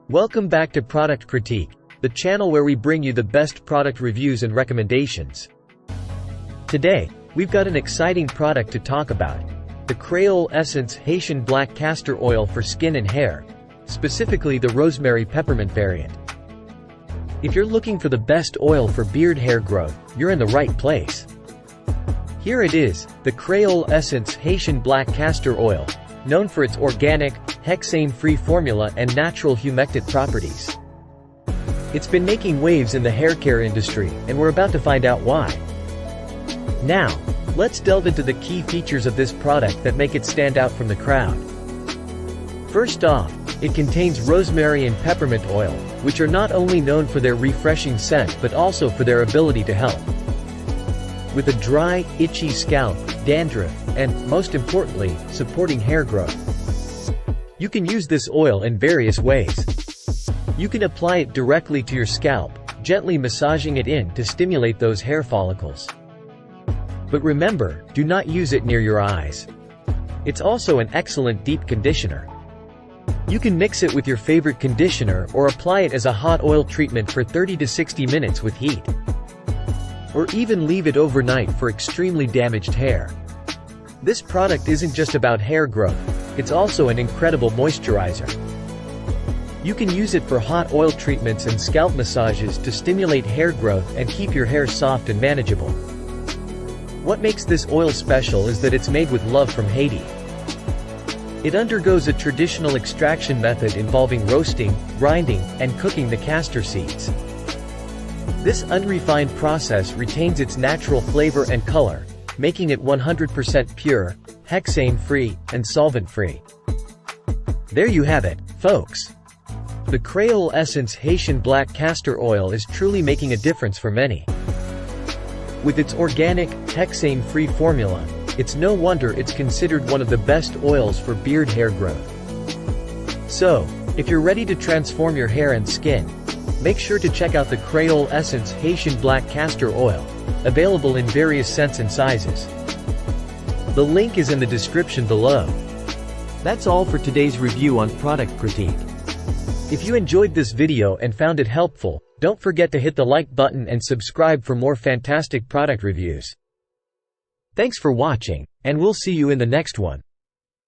Welcome back to Product Critique, the channel where we bring you the best product reviews and recommendations. Today, we've got an exciting product to talk about: the Kreyol Essence Haitian Black Castor Oil for skin and hair, specifically the rosemary peppermint variant. If you're looking for the best oil for beard hair growth, you're in the right place. Here it is, the Kreyol Essence Haitian Black Castor Oil, known for its organic, hexane-free formula and natural humectant properties. It's been making waves in the hair care industry, and we're about to find out why. Now, let's delve into the key features of this product that make it stand out from the crowd. First off, it contains rosemary and peppermint oil, which are not only known for their refreshing scent but also for their ability to help with a dry, itchy scalp, dandruff, and, most importantly, supporting hair growth. You can use this oil in various ways. You can apply it directly to your scalp, gently massaging it in to stimulate those hair follicles. But remember, do not use it near your eyes. It's also an excellent deep conditioner. You can mix it with your favorite conditioner or apply it as a hot oil treatment for 30 to 60 minutes with heat. Or even leave it overnight for extremely damaged hair. This product isn't just about hair growth, it's also an incredible moisturizer. You can use it for hot oil treatments and scalp massages to stimulate hair growth and keep your hair soft and manageable. What makes this oil special is that it's made with love from Haiti. It undergoes a traditional extraction method involving roasting, grinding, and cooking the castor seeds. This unrefined process retains its natural flavor and color, making it 100% pure, hexane-free, and solvent-free. There you have it, folks. The Kreyol Essence Haitian Black Castor Oil is truly making a difference for many. With its organic, hexane-free formula, it's no wonder it's considered one of the best oils for beard hair growth. So, if you're ready to transform your hair and skin, make sure to check out the Kreyol Essence Haitian Black Castor Oil, available in various scents and sizes. The link is in the description below. That's all for today's review on Product Critique. If you enjoyed this video and found it helpful, don't forget to hit the like button and subscribe for more fantastic product reviews. Thanks for watching, and we'll see you in the next one.